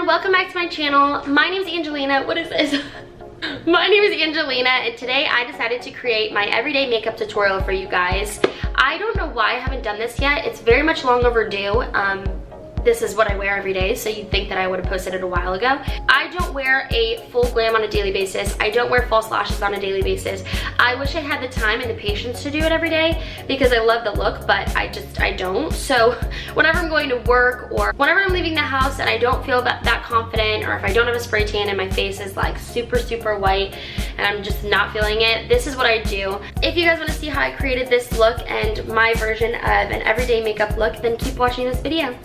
everyone, welcome back to my channel. My name is Angelina. What is this? My name is Angelina, and today I decided to create my everyday makeup tutorial for you guys. I don't know why I haven't done this yet. It's very much long overdue. This is what I wear every day, so you'd think that I would have posted it a while ago. I don't wear a full glam on a daily basis. I don't wear false lashes on a daily basis. I wish I had the time and the patience to do it every day because I love the look, but I don't. So whenever I'm going to work or whenever I'm leaving the house and I don't feel that confident, or if I don't have a spray tan and my face is like super white and I'm just not feeling it, this is what I do. If you guys want to see how I created this look and my version of an everyday makeup look, then keep watching this video.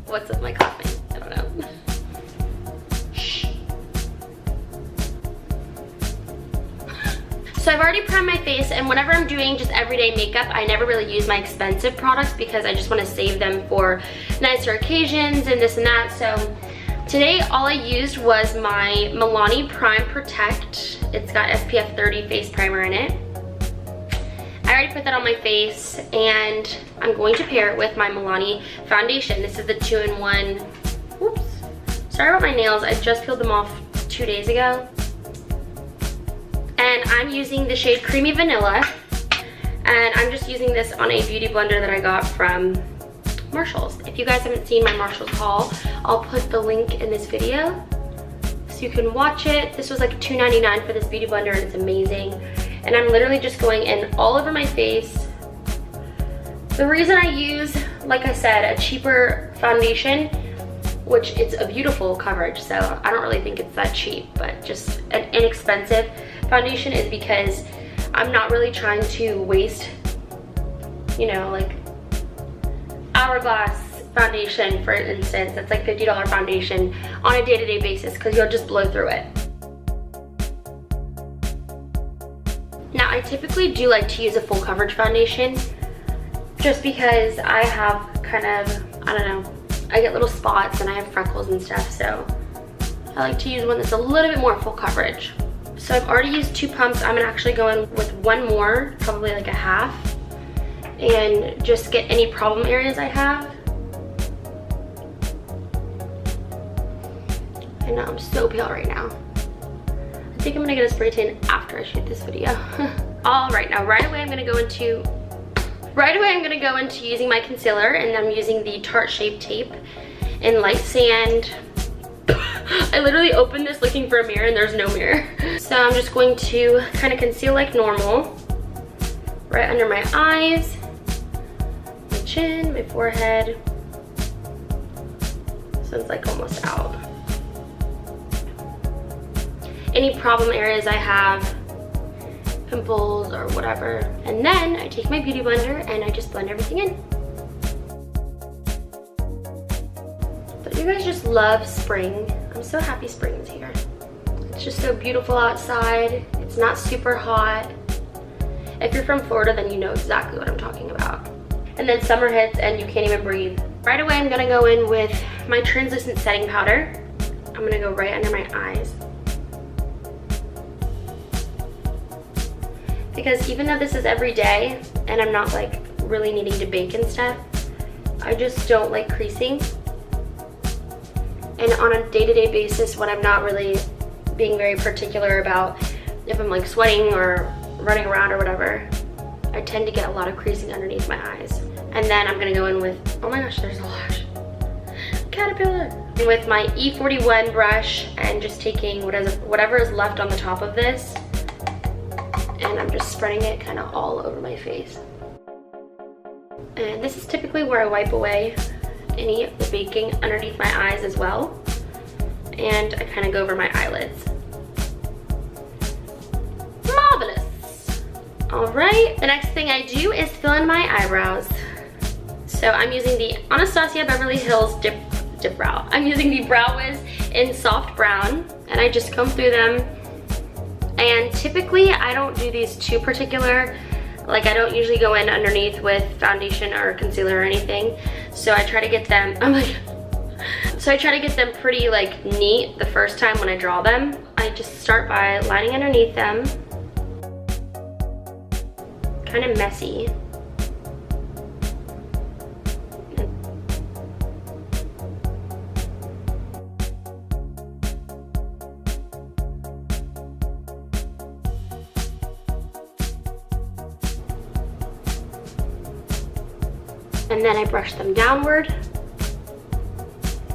What's with my coughing? I don't know. Shh. So I've already primed my face, and whenever I'm doing just everyday makeup, I never really use my expensive products because I just want to save them for nicer occasions and this and that. So today all I used was my Milani Prime Protect. It's got SPF 30 face primer in it. I already put that on my face, and I'm going to pair it with my Milani foundation. This is the 2-in-1. Oops. Sorry about my nails. I just peeled them off 2 days ago. And I'm using the shade Creamy Vanilla. And I'm just using this on a beauty blender that I got from Marshall's. If you guys haven't seen my Marshall's haul, I'll put the link in this video so you can watch it. This was like $2.99 for this beauty blender, and it's amazing. And I'm literally just going in all over my face. The reason I use, like I said, a cheaper foundation, which it's a beautiful coverage, so I don't really think it's that cheap, but just an inexpensive foundation, is because I'm not really trying to waste, you know, like Hourglass foundation, for instance, that's like $50 foundation on a day-to-day basis, because you'll just blow through it. Now, I typically do like to use a full coverage foundation just because I have kind of, I don't know, I get little spots and I have freckles and stuff, so I like to use one that's a little bit more full coverage. So I've already used 2 pumps. I'm gonna actually go in with 1 more, probably like a half, and just get any problem areas I have. I know I'm so pale right now. I think I'm gonna get a spray tan after I shoot this video. All right, now right away I'm gonna go into using my concealer, and I'm using the Tarte Shape Tape in Light Sand. I literally opened this looking for a mirror and there's no mirror. So I'm just going to kind of conceal like normal, right under my eyes, my chin, my forehead. So it's like almost out. Any problem areas I have, pimples or whatever. And then I take my beauty blender and I just blend everything in. Don't you guys just love spring? I'm so happy spring is here. It's just so beautiful outside. It's not super hot. If you're from Florida, then you know exactly what I'm talking about. And then summer hits and you can't even breathe. Right away, I'm gonna go in with my translucent setting powder. I'm gonna go right under my eyes. Because even though this is every day and I'm not like really needing to bake and stuff, I just don't like creasing. And on a day-to-day basis, when I'm not really being very particular about if I'm like sweating or running around or whatever, I tend to get a lot of creasing underneath my eyes. And then I'm gonna go in with, oh my gosh, there's a lash. Caterpillar. With my E41 brush and just taking whatever is left on the top of this, and I'm just spreading it kind of all over my face. And this is typically where I wipe away any of the baking underneath my eyes as well. And I kind of go over my eyelids. Marvelous. All right, the next thing I do is fill in my eyebrows. So I'm using the Anastasia Beverly Hills Dip Brow. I'm using the Brow Wiz in Soft Brown, and I just comb through them. And typically I don't do these too particular. Like, I don't usually go in underneath with foundation or concealer or anything. So I try to get them, pretty like neat the first time when I draw them. I just start by lining underneath them. Kind of messy. And then I brush them downward.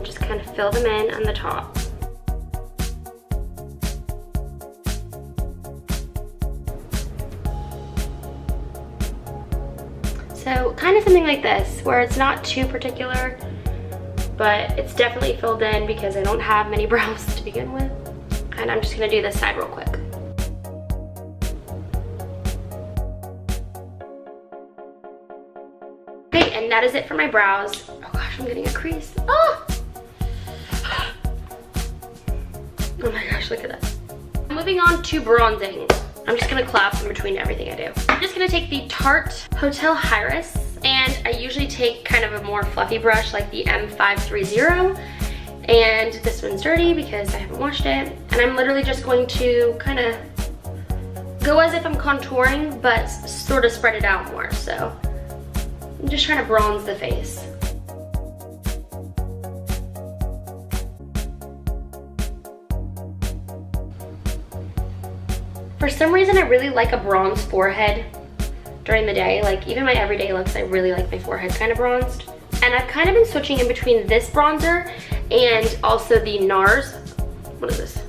Just kind of fill them in on the top. So kind of something like this, where it's not too particular, but it's definitely filled in because I don't have many brows to begin with. And I'm just gonna do this side real quick. Okay, and that is it for my brows. Oh gosh, I'm getting a crease. Oh! Oh my gosh, look at that. Moving on to bronzing. I'm just gonna collapse in between everything I do. I'm just gonna take the Tarte Hotel Iris, and I usually take kind of a more fluffy brush like the M530, and this one's dirty because I haven't washed it, and I'm literally just going to kind of go as if I'm contouring, but sort of spread it out more. So I'm just trying to bronze the face. For some reason, I really like a bronzed forehead during the day. Like even my everyday looks, I really like my forehead kind of bronzed. And I've kind of been switching in between this bronzer and also the NARS. What is this?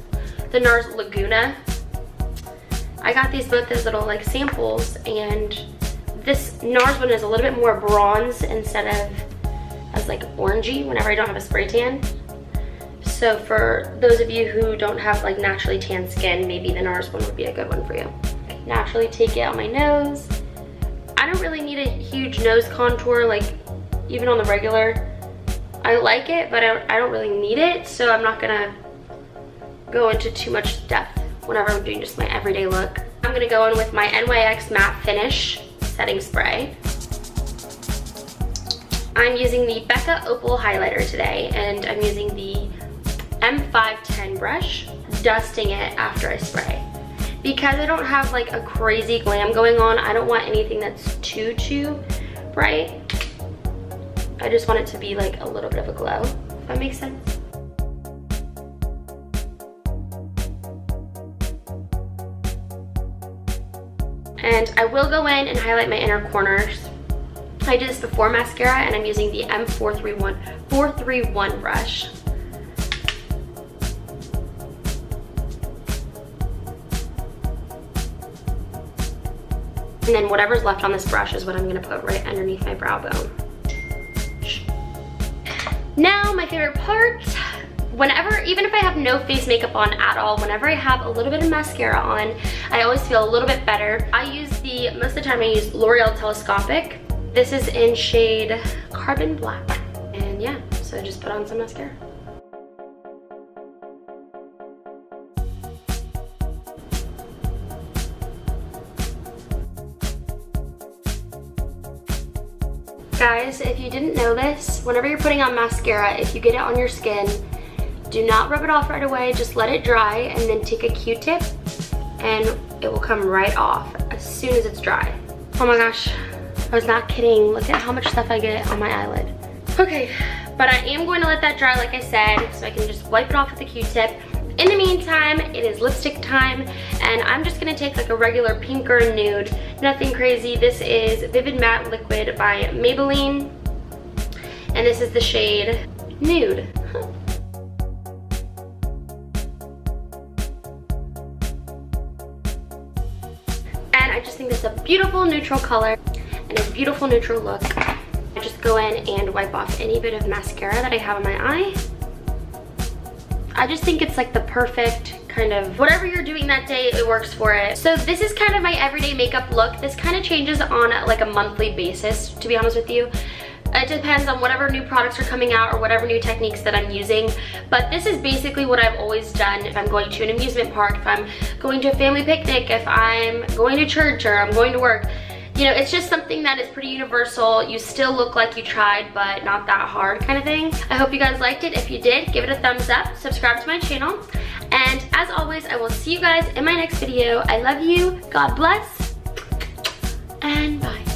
The NARS Laguna. I got these both as little like samples, and this NARS one is a little bit more bronze instead of as like orangey whenever I don't have a spray tan. So for those of you who don't have like naturally tan skin, maybe the NARS one would be a good one for you. Naturally take it on my nose. I don't really need a huge nose contour, like even on the regular. I like it, but I don't really need it, so I'm not gonna go into too much depth whenever I'm doing just my everyday look. I'm gonna go in with my NYX Matte Finish Setting Spray. I'm using the Becca Opal highlighter today, and I'm using the M510 brush, dusting it after I spray. Because I don't have like a crazy glam going on, I don't want anything that's too bright. I just want it to be like a little bit of a glow, if that makes sense. And I will go in and highlight my inner corners. I did this before mascara, and I'm using the M431 brush. And then whatever's left on this brush is what I'm gonna put right underneath my brow bone. Now, my favorite part, whenever, even if I have no face makeup on at all, whenever I have a little bit of mascara on, I always feel a little bit better. I use most of the time I use L'Oreal Telescopic. This is in shade Carbon Black. And yeah, so just put on some mascara. Guys, if you didn't know this, whenever you're putting on mascara, if you get it on your skin, do not rub it off right away. Just let it dry and then take a Q-tip and it will come right off as soon as it's dry. Oh my gosh, I was not kidding. Look at how much stuff I get on my eyelid. Okay, but I am going to let that dry like I said, so I can just wipe it off with a Q-tip. In the meantime, it is lipstick time, and I'm just gonna take like a regular pink or nude, nothing crazy. This is Vivid Matte Liquid by Maybelline, and this is the shade Nude. And I just think this is a beautiful neutral color and a beautiful neutral look. I just go in and wipe off any bit of mascara that I have on my eye. I just think it's like the perfect kind of, whatever you're doing that day, it works for it. So this is kind of my everyday makeup look. This kind of changes on like a monthly basis, to be honest with you. It depends on whatever new products are coming out or whatever new techniques that I'm using. But this is basically what I've always done if I'm going to an amusement park, if I'm going to a family picnic, if I'm going to church or I'm going to work. You know, it's just something that is pretty universal. You still look like you tried, but not that hard kind of thing. I hope you guys liked it. If you did, give it a thumbs up, subscribe to my channel. And as always, I will see you guys in my next video. I love you, God bless, and bye.